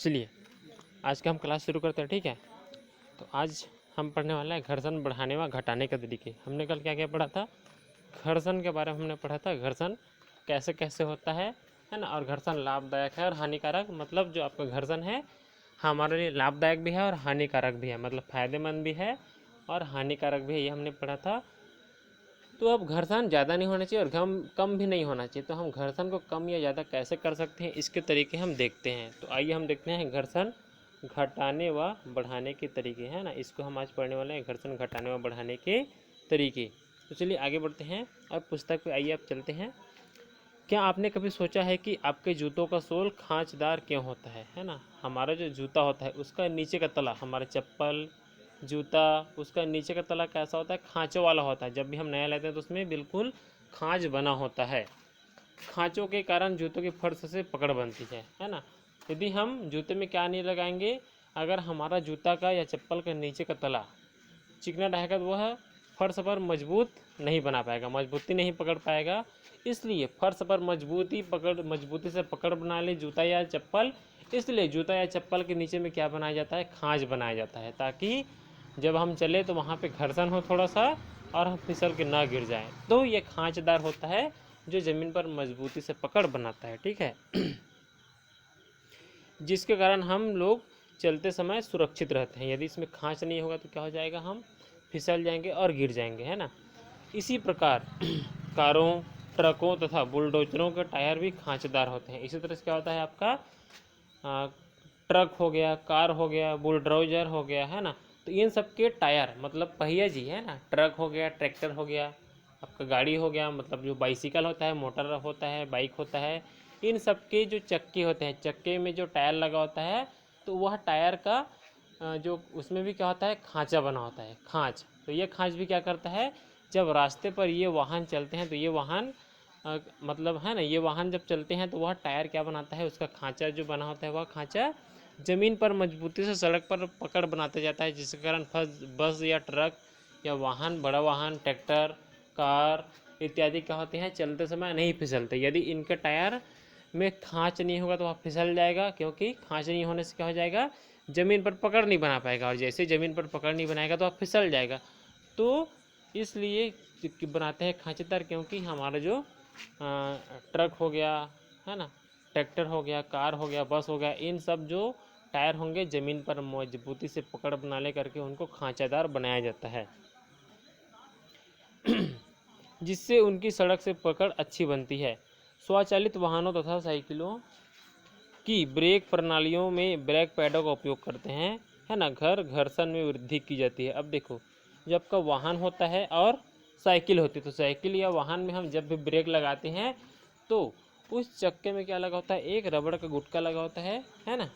चलिए आज का हम क्लास शुरू करते हैं, ठीक है। तो आज हम पढ़ने वाला है घर्षण बढ़ाने व घटाने के तरीके। हमने कल क्या क्या पढ़ा था, घर्षण के बारे में हमने पढ़ा था, घर्षण कैसे कैसे होता है ना। और घर्षण लाभदायक है और हानिकारक, मतलब जो आपका घर्षण है हमारे लिए लाभदायक भी है और हानिकारक भी है, मतलब फ़ायदेमंद भी है और हानिकारक भी है, ये हमने पढ़ा था। तो अब घर्षण ज़्यादा नहीं होना चाहिए और कम भी नहीं होना चाहिए। तो हम घर्षण को कम या ज़्यादा कैसे कर सकते हैं, इसके तरीके हम देखते हैं। तो आइए हम देखते हैं घर्षण घटाने व बढ़ाने के तरीके, हैं ना। इसको हम आज पढ़ने वाले हैं, घर्षण घटाने व बढ़ाने के तरीके। तो चलिए आगे बढ़ते हैं और पुस्तक पे आइए आप चलते हैं। क्या आपने कभी सोचा है कि आपके जूतों का सोल खाँचदार क्यों होता है ना। हमारा जो जूता होता है उसका नीचे का तला, हमारा चप्पल जूता, उसका नीचे का तला कैसा होता है, खाँचों वाला होता है। जब भी हम नया लेते हैं तो उसमें बिल्कुल खाँच बना होता है। खाँचों के कारण जूतों की फर्श से पकड़ बनती है ना। यदि हम जूते में क्या नहीं लगाएंगे, अगर हमारा जूता का या चप्पल का नीचे का तला चिकना रहेगा तो वह फर्श पर मजबूत नहीं बना पाएगा, मजबूती नहीं पकड़ पाएगा। इसलिए फर्श पर मजबूती से पकड़ बना ले जूता या चप्पल। इसलिए जूता या चप्पल के नीचे में क्या बनाया जाता है, खाँच बनाया जाता है, ताकि जब हम चले तो वहाँ पे घर्षण हो थोड़ा सा और हम फिसल के ना गिर जाएं। तो ये खाँचदार होता है जो ज़मीन पर मजबूती से पकड़ बनाता है, ठीक है। जिसके कारण हम लोग चलते समय सुरक्षित रहते हैं। यदि इसमें खाँच नहीं होगा तो क्या हो जाएगा, हम फिसल जाएंगे और गिर जाएंगे, है ना। इसी प्रकार कारों, ट्रकों तथा बुलडोजरों के टायर भी खाँचदार होते हैं। इसी तरह से क्या होता है आपका ट्रक हो गया, कार हो गया, बुलडोजर हो गया, है ना। तो इन सब के टायर मतलब पहिया जी, है ना। ट्रक हो गया, ट्रैक्टर हो गया, आपका गाड़ी हो गया, मतलब जो बाइसिकल होता है, मोटर होता है, बाइक होता है, इन सब के जो चक्के होते हैं, चक्के में जो टायर लगा होता है, तो वह टायर का जो उसमें भी क्या होता है, खांचा बना होता है, खांच। तो ये खांच भी क्या करता है, जब रास्ते पर ये वाहन चलते हैं तो ये वाहन मतलब है ना, ये वाहन जब चलते हैं तो वह टायर क्या बनाता है, उसका खांचा जो बना होता है वह खांचा ज़मीन पर मजबूती से सड़क पर पकड़ बनाता जाता है, जिसके कारण बस या ट्रक या वाहन, बड़ा वाहन, ट्रैक्टर, कार इत्यादि क्या होते हैं, चलते समय नहीं फिसलते। यदि इनके टायर में खाँच नहीं होगा तो वह फिसल जाएगा, क्योंकि खाँच नहीं होने से क्या हो जाएगा, ज़मीन पर पकड़ नहीं बना पाएगा, और जैसे ज़मीन पर पकड़ नहीं बनाएगा तो वह फिसल जाएगा। तो इसलिए बनाते हैं खाँचेदार, क्योंकि हमारा जो ट्रक हो गया, है ना, ट्रैक्टर हो गया, कार हो गया, बस हो गया, इन सब जो टायर होंगे ज़मीन पर मजबूती से पकड़ बना ले करके उनको खाँचादार बनाया जाता है, जिससे उनकी सड़क से पकड़ अच्छी बनती है। स्वचालित वाहनों तथा साइकिलों की ब्रेक प्रणालियों में ब्रेक पैडों का उपयोग करते हैं, है ना। घर्षण में वृद्धि की जाती है। अब देखो, जब आपका वाहन होता है और साइकिल होती है, तो साइकिल या वाहन में हम जब भी ब्रेक लगाते हैं तो उस चक्के में क्या लगा होता है, एक रबड़ का गुटका लगा होता है ना।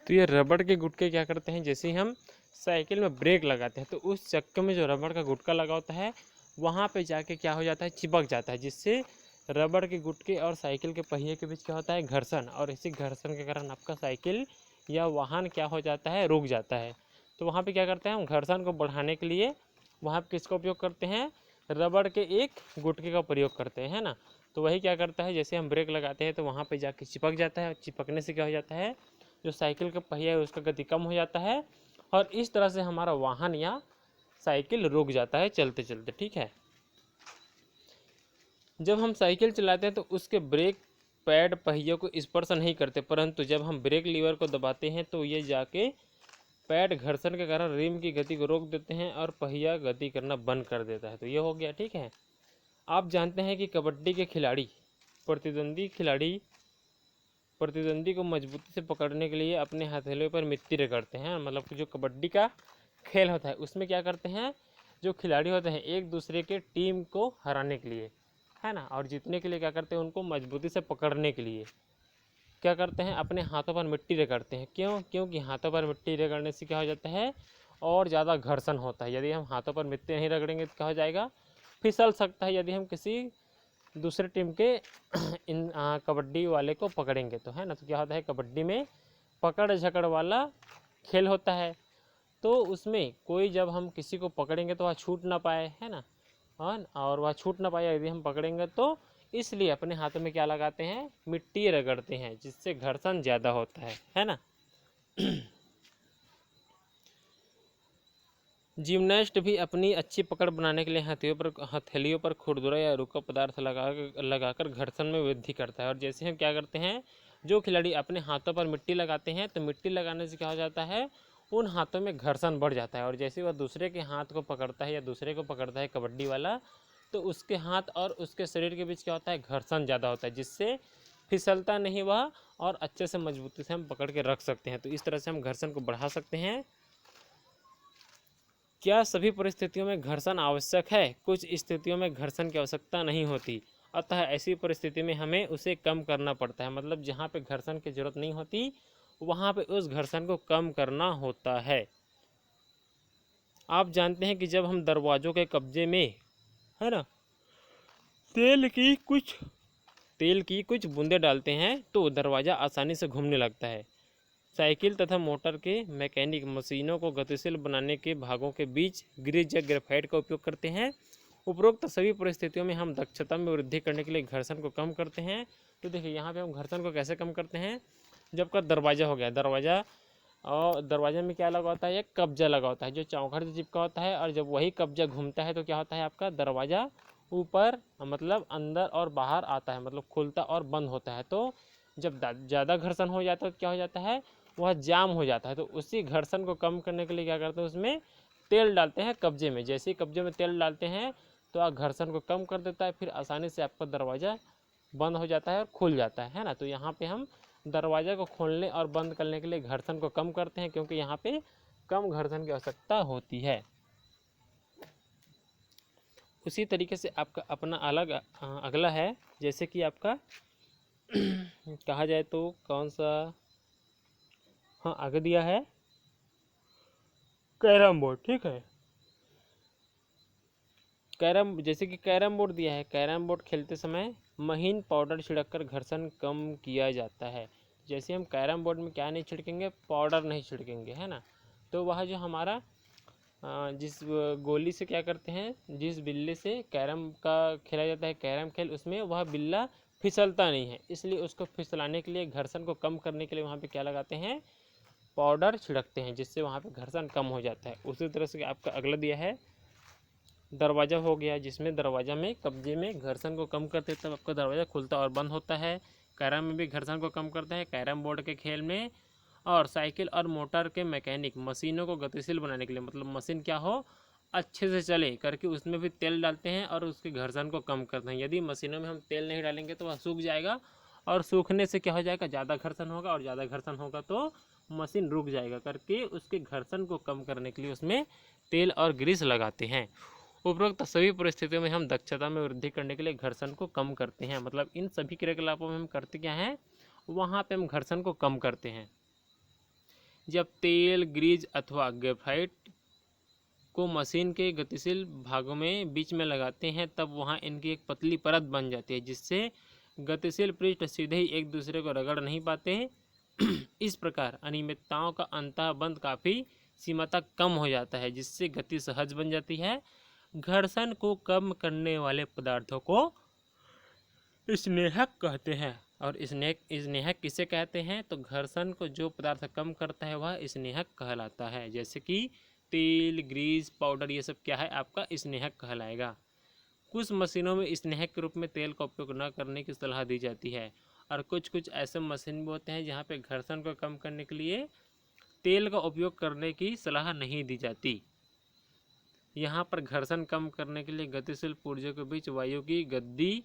तो ये रबड़ के गुटके क्या करते हैं, जैसे ही हम साइकिल में ब्रेक लगाते हैं तो उस चक्के में जो रबड़ का गुटका लगा होता है वहाँ पे जाके क्या हो जाता है, चिपक जाता है, जिससे रबड़ के गुटके और साइकिल के पहिए के बीच क्या होता है, घर्षण, और इसी घर्षण के कारण आपका साइकिल या वाहन क्या हो जाता है, रुक जाता है। तो वहाँ पे क्या करते हैं, हम घर्षण को बढ़ाने के लिए वहाँ पे किसका उपयोग करते हैं, रबड़ के एक गुटके का प्रयोग करते हैं, है ना। तो वही क्या करता है, जैसे हम ब्रेक लगाते हैं तो वहाँ पे जाके चिपक जाता है, चिपकने से क्या हो जाता है, जो साइकिल का पहिया है उसका गति कम हो जाता है, और इस तरह से हमारा वाहन या साइकिल रुक जाता है चलते चलते, ठीक है। जब हम साइकिल चलाते हैं तो उसके ब्रेक पैड पहियों को स्पर्श नहीं करते, परंतु जब हम ब्रेक लीवर को दबाते हैं तो ये जाके पैड घर्षण के कारण रिम की गति को रोक देते हैं और पहिया गति करना बंद कर देता है। तो ये हो गया, ठीक है। आप जानते हैं कि कबड्डी के खिलाड़ी प्रतिद्वंदी प्रतिद्वंदी को मजबूती से पकड़ने के लिए अपने हथेलियों पर मिट्टी रगड़ते हैं, मतलब कि जो कबड्डी का खेल होता है उसमें क्या करते हैं, जो खिलाड़ी होते हैं एक दूसरे के टीम को हराने के लिए, है ना, और जीतने के लिए क्या करते हैं, उनको मजबूती से पकड़ने के लिए क्या करते हैं, अपने हाथों पर मिट्टी रगड़ते हैं। क्यों, क्योंकि हाथों पर मिट्टी रगड़ने से क्या हो जाता है, और ज़्यादा घर्षण होता है। यदि हम हाथों पर मिट्टी नहीं रगड़ेंगे तो क्या हो जाएगा, फिसल सकता है, यदि हम किसी दूसरे टीम के इन कबड्डी वाले को पकड़ेंगे तो, है ना। तो क्या होता है, कबड्डी में पकड़ झकड़ वाला खेल होता है, तो उसमें कोई जब हम किसी को पकड़ेंगे तो वह छूट ना पाए, है ना, और वह छूट ना पाए, यदि हम पकड़ेंगे तो इसलिए अपने हाथों में क्या लगाते हैं, मिट्टी रगड़ते हैं, जिससे घर्षण ज़्यादा होता है ना। जिम्नास्ट भी अपनी अच्छी पकड़ बनाने के लिए हथेलियों पर खुरदुरा या रुका पदार्थ लगाकर घर्षण में वृद्धि करता है। और जैसे हम क्या करते हैं, जो खिलाड़ी अपने हाथों पर मिट्टी लगाते हैं तो मिट्टी लगाने से क्या हो जाता है, उन हाथों में घर्षण बढ़ जाता है। और जैसे वह दूसरे के हाथ को पकड़ता है या दूसरे को पकड़ता है कबड्डी वाला, तो उसके हाथ और उसके शरीर के बीच क्या होता है, घर्षण ज़्यादा होता है, जिससे फिसलता नहीं वह, और अच्छे से मजबूती से हम पकड़ के रख सकते हैं। तो इस तरह से हम घर्षण को बढ़ा सकते हैं। क्या सभी परिस्थितियों में घर्षण आवश्यक है? कुछ स्थितियों में घर्षण की आवश्यकता नहीं होती, अतः ऐसी परिस्थिति में हमें उसे कम करना पड़ता है। मतलब जहाँ पे घर्षण की जरूरत नहीं होती, वहाँ पे उस घर्षण को कम करना होता है। आप जानते हैं कि जब हम दरवाज़ों के कब्जे में, है ना, तेल की कुछ बूंदें डालते हैं तो दरवाज़ा आसानी से घूमने लगता है। साइकिल तथा मोटर के मैकेनिक मशीनों को गतिशील बनाने के भागों के बीच ग्रीज या ग्रेफाइट का उपयोग करते हैं। उपरोक्त सभी परिस्थितियों में हम दक्षता में वृद्धि करने के लिए घर्षण को कम करते हैं। तो देखिए यहाँ पे हम घर्षण को कैसे कम करते हैं। जब का दरवाज़ा हो गया, दरवाज़ा और दरवाजे में क्या लगा होता है, एक कब्जा लगा होता है जो चौखट से चिपका होता है, और जब वही कब्जा घूमता है तो क्या होता है, आपका दरवाज़ा ऊपर मतलब अंदर और बाहर आता है, मतलब खुलता और बंद होता है। तो जब ज़्यादा घर्षण हो जाता है तो क्या हो जाता है, वह जाम हो जाता है। तो उसी घर्षण को कम करने के लिए क्या करते हैं, उसमें तेल डालते हैं कब्जे में। जैसे ही कब्जे में तेल डालते हैं तो आप घर्षण को कम कर देता है, फिर आसानी से आपका दरवाज़ा बंद हो जाता है और खुल जाता है ना। तो यहाँ पे हम दरवाज़ा को खोलने और बंद करने के लिए घर्षण को कम करते हैं, क्योंकि यहाँ पे कम घर्षण की आवश्यकता होती है। उसी तरीके से आपका अपना अलग अगला है, जैसे कि आपका कहा जाए तो कौन सा, हाँ आगे दिया है कैरम बोर्ड। ठीक है, जैसे कि कैरम बोर्ड दिया है, कैरम बोर्ड खेलते समय महीन पाउडर छिड़ककर घर्षण कम किया जाता है। जैसे हम कैरम बोर्ड में क्या नहीं छिड़केंगे, पाउडर नहीं छिड़केंगे, है ना। तो वह जो हमारा जिस गोली से क्या करते हैं, जिस बिल्ले से कैरम का खेला जाता है कैरम खेल, उसमें वह बिल्ला फिसलता नहीं है, इसलिए उसको फिसलाने के लिए, घर्षण को कम करने के लिए वहाँ पे क्या लगाते हैं, पाउडर छिड़कते हैं, जिससे वहाँ पे घर्षण कम हो जाता है। उसी तरह से आपका अगला दिया है दरवाज़ा हो गया, जिसमें दरवाज़ा में कब्जे में घर्षण को कम करते तब आपका दरवाज़ा खुलता और बंद होता है। कैरम में भी घर्षण को कम करता है, कैरम बोर्ड के खेल में। और साइकिल और मोटर के मैकेनिक मशीनों को गतिशील बनाने के लिए, मतलब मशीन क्या हो, अच्छे से चले करके उसमें भी तेल डालते हैं और उसके घर्षण को कम करते हैं। यदि मशीनों में हम तेल नहीं डालेंगे तो वह सूख जाएगा, और सूखने से क्या हो जाएगा, ज़्यादा घर्षण होगा, और ज़्यादा घर्षण होगा तो मशीन रुक जाएगा, करके उसके घर्षण को कम करने के लिए उसमें तेल और ग्रीस लगाते हैं। उपरोक्त सभी परिस्थितियों में हम दक्षता में वृद्धि करने के लिए घर्षण को कम करते हैं। मतलब इन सभी क्रियाकलापों में हम करते क्या हैं, वहाँ पे हम घर्षण को कम करते हैं। जब तेल, ग्रीज अथवा ग्रेफाइट को मशीन के गतिशील भागों में बीच में लगाते हैं तब वहाँ इनकी एक पतली परत बन जाती है, जिससे गतिशील पृष्ठ सीधे ही एक दूसरे को रगड़ नहीं पाते। इस प्रकार अनियमितताओं का अंतःबंध काफ़ी सीमा तक कम हो जाता है, जिससे गति सहज बन जाती है। घर्षण को कम करने वाले पदार्थों को स्नेहक कहते हैं। और स्नेहक किसे कहते हैं, तो घर्षण को जो पदार्थ कम करता है वह स्नेहक कहलाता है। जैसे कि तेल, ग्रीस, पाउडर, ये सब क्या है, आपका स्नेहक कहलाएगा। कुछ मशीनों में स्नेहक के रूप में तेल का उपयोग न करने की सलाह दी जाती है, और कुछ ऐसे मशीन भी होते हैं जहाँ पे घर्षण को कम करने के लिए तेल का उपयोग करने की सलाह नहीं दी जाती। यहाँ पर घर्षण कम करने के लिए गतिशील पुर्जों के बीच वायु की गद्दी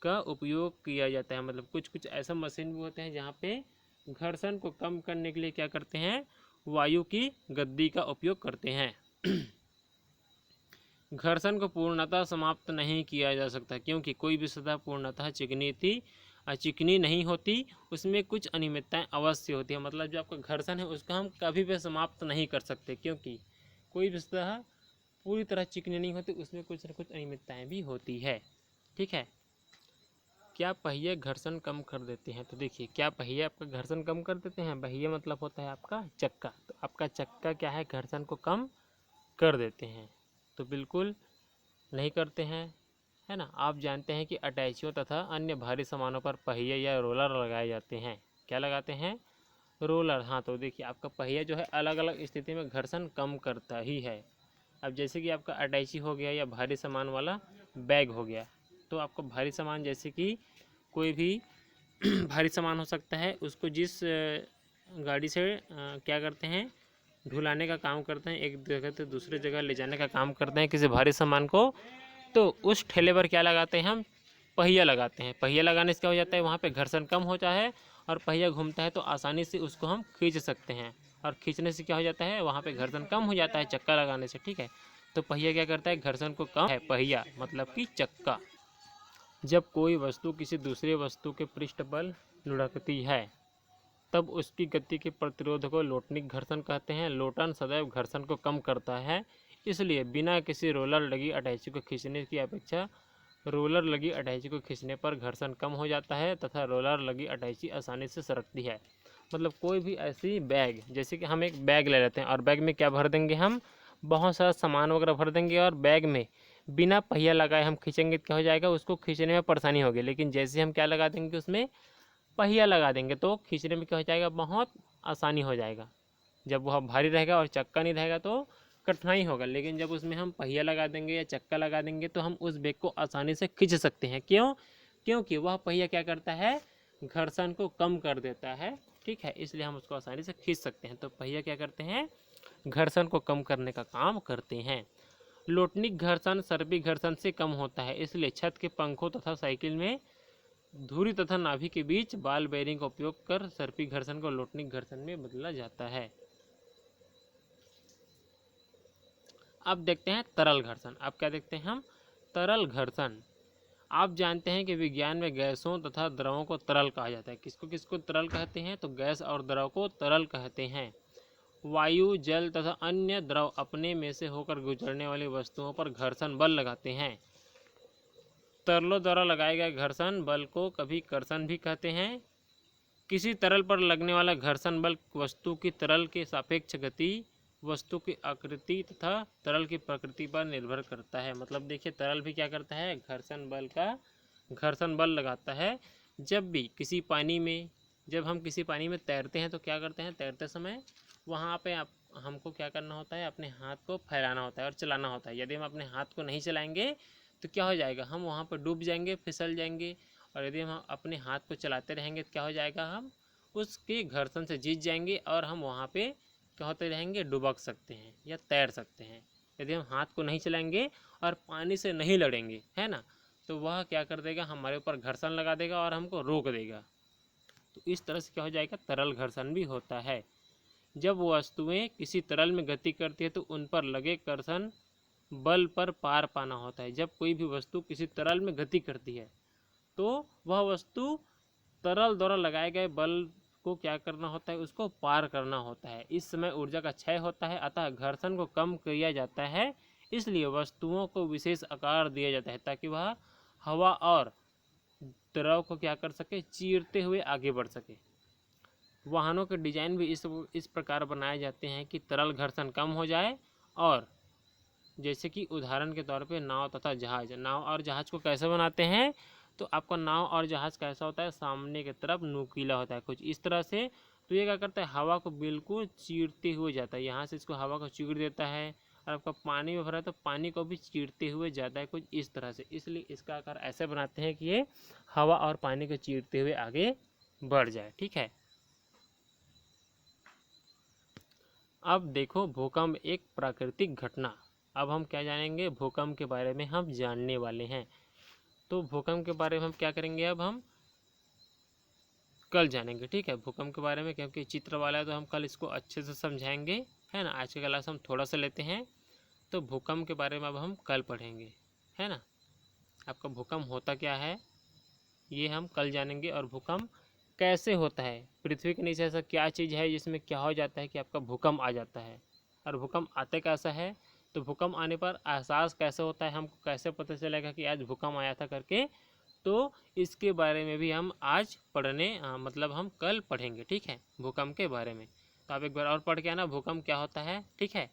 का उपयोग किया जाता है। मतलब कुछ ऐसा मशीन भी होते हैं जहाँ पे घर्षण को कम करने के लिए क्या करते हैं, वायु की गद्दी का उपयोग करते हैं। घर्षण को पूर्णतः समाप्त नहीं किया जा सकता, क्योंकि कोई भी सतह पूर्णतः चिकनी नहीं होती, उसमें कुछ अनियमितताएं अवश्य होती है। मतलब जो आपका घर्षण है उसको हम कभी भी समाप्त नहीं कर सकते, क्योंकि कोई भी सतह पूरी तरह चिकनी नहीं होती, उसमें कुछ न कुछ अनियमितताएं भी होती है। ठीक है, क्या पहिए घर्षण कम कर देते हैं, तो देखिए क्या पहिए आपका घर्षण कम कर देते हैं। पहिए मतलब होता है आपका चक्का, तो आपका चक्का क्या है, घर्षण को कम कर देते हैं, तो बिल्कुल नहीं करते हैं, है ना। आप जानते हैं कि अटैचियों तथा अन्य भारी सामानों पर पहिए या रोलर लगाए जाते हैं। क्या लगाते हैं? रोलर। हाँ, तो देखिए आपका पहिया जो है अलग अलग स्थिति में घर्षण कम करता ही है। अब जैसे कि आपका अटैची हो गया या भारी सामान वाला बैग हो गया, तो आपको भारी सामान जैसे कि कोई भी भारी सामान हो सकता है, उसको जिस गाड़ी से क्या करते हैं, ढुलाने का काम करते हैं, एक जगह से दूसरे जगह ले जाने का काम करते हैं किसी भारी सामान को, तो उस ठेले पर क्या लगाते हैं हम? पहिया लगाते हैं। पहिया लगाने से क्या हो जाता है, वहाँ पे घर्षण कम होता है और पहिया घूमता है तो आसानी से उसको हम खींच सकते हैं, और खींचने से क्या हो जाता है, वहाँ पे घर्षण कम हो जाता है चक्का लगाने से। ठीक है, तो पहिया क्या करता है, घर्षण को कम है। पहिया मतलब कि चक्का। जब कोई वस्तु किसी दूसरे वस्तु के पृष्ठ पर लुढ़कती है तब उसकी गति के प्रतिरोध को लोटनिक घर्षण कहते हैं। लोटन सदैव घर्षण को कम करता है, इसलिए बिना किसी रोलर लगी अटैची को खींचने की अपेक्षा रोलर लगी अटैची को खींचने पर घर्षण कम हो जाता है तथा रोलर लगी अटैची आसानी से सरकती है। मतलब कोई भी ऐसी बैग, जैसे कि हम एक बैग ले लेते हैं और बैग में क्या भर देंगे, हम बहुत सारा सामान वगैरह भर देंगे और बैग में बिना पहिया लगाए हम खींचेंगे तो क्या हो जाएगा, उसको खींचने में परेशानी होगी। लेकिन जैसे हम क्या लगा देंगे, उसमें पहिया लगा देंगे तो खींचने में क्या हो जाएगा, बहुत आसानी हो जाएगा। जब वह भारी रहेगा और चक्का नहीं रहेगा तो कठिनाई होगा, लेकिन जब उसमें हम पहिया लगा देंगे या चक्का लगा देंगे तो हम उस बैग को आसानी से खींच सकते हैं। क्यों? क्योंकि वह पहिया क्या करता है, घर्षण को कम कर देता है। ठीक है, इसलिए हम उसको आसानी से खींच सकते हैं। तो पहिया क्या करते हैं, घर्षण को कम करने का काम करते हैं। लोटनिक घर्षण सर्पी घर्षण से कम होता है, इसलिए छत के पंखों तथा साइकिल में धुरी तथा नाभि के बीच बॉल बेयरिंग का उपयोग कर सर्पी घर्षण को लोटनिक घर्षण में बदला जाता है। अब देखते हैं तरल घर्षण। अब क्या देखते हैं हम, तरल घर्षण। आप जानते हैं कि विज्ञान में गैसों तथा द्रवों को तरल कहा जाता है। किसको किसको तरल कहते हैं, तो गैस और द्रव को तरल कहते हैं। वायु, जल तथा अन्य द्रव अपने में से होकर गुजरने वाली वस्तुओं पर घर्षण बल लगाते हैं। तरलों द्वारा लगाए गए घर्षण बल को कभी कर्षण भी कहते हैं। किसी तरल पर लगने वाला घर्षण बल वस्तु की तरल के सापेक्ष गति, वस्तु की आकृति तथा तरल की प्रकृति पर निर्भर करता है। मतलब देखिए, तरल भी क्या करता है, घर्षण बल लगाता है। जब हम किसी पानी में तैरते हैं तो क्या करते हैं, तैरते समय वहाँ पे हमको क्या करना होता है, अपने हाथ को फैलाना होता है और चलाना होता है। यदि हम अपने हाथ को नहीं चलाएंगे तो क्या हो जाएगा, हम वहाँ पर डूब जाएंगे, फिसल जाएंगे। और यदि हम अपने हाथ को चलाते रहेंगे तो क्या हो जाएगा, हम उसके घर्षण से जीत जाएंगे और हम वहाँ पे क्या होते रहेंगे, डुबक सकते हैं या तैर सकते हैं। यदि हम हाथ को नहीं चलाएंगे और पानी से नहीं लड़ेंगे, है ना, तो वह क्या कर देगा, हमारे ऊपर घर्षण लगा देगा और हमको रोक देगा। तो इस तरह से क्या हो जाएगा, तरल घर्षण भी होता है। जब वस्तुएं किसी तरल में गति करती है तो उन पर लगे कर्षण बल पर पार पाना होता है। जब कोई भी वस्तु किसी तरल में गति करती है तो वह वस्तु तरल द्वारा लगाए गए बल को क्या करना होता है, उसको पार करना होता है। इस समय ऊर्जा का क्षय होता है, अतः घर्षण को कम किया जाता है। इसलिए वस्तुओं को विशेष आकार दिया जाता है ताकि वह हवा और द्रव को क्या कर सके, चीरते हुए आगे बढ़ सके। वाहनों के डिजाइन भी इस प्रकार बनाए जाते हैं कि तरल घर्षण कम हो जाए। और जैसे कि उदाहरण के तौर पे नाव तथा जहाज। नाव और जहाज को कैसे बनाते हैं, तो आपका नाव और जहाज कैसा होता है, सामने की तरफ नुकीला होता है कुछ इस तरह से। तो ये क्या करता है, हवा को बिल्कुल चीरते हुए जाता है, यहाँ से इसको हवा को चीर देता है। और आपका पानी में भरा है तो पानी को भी चीरते हुए जाता है कुछ इस तरह से। इसलिए इसका आकार ऐसे बनाते हैं कि ये हवा और पानी को चीरते हुए आगे बढ़ जाए। ठीक है, अब देखो भूकंप एक प्राकृतिक घटना। अब हम क्या जानेंगे, भूकंप के बारे में हम जानने वाले हैं। तो भूकंप के बारे में हम क्या करेंगे, अब हम कल जानेंगे। ठीक है, भूकंप के बारे में, क्योंकि चित्र वाला है तो हम कल इसको अच्छे से समझाएंगे, है ना। आज की क्लास हम थोड़ा सा लेते हैं, तो भूकंप के बारे में अब हम कल पढ़ेंगे, है ना। आपका भूकंप होता क्या है ये हम कल जानेंगे, और भूकंप कैसे होता है, पृथ्वी के नीचे ऐसा क्या चीज़ है जिसमें क्या हो जाता है कि आपका भूकंप आ जाता है, और भूकंप आते कैसा है। तो भूकंप आने पर एहसास कैसे होता है, हमको कैसे पता चलेगा कि आज भूकंप आया था करके। तो इसके बारे में भी हम आज मतलब हम कल पढ़ेंगे। ठीक है, भूकंप के बारे में। तो आप एक बार और पढ़ के आना भूकंप क्या होता है। ठीक है।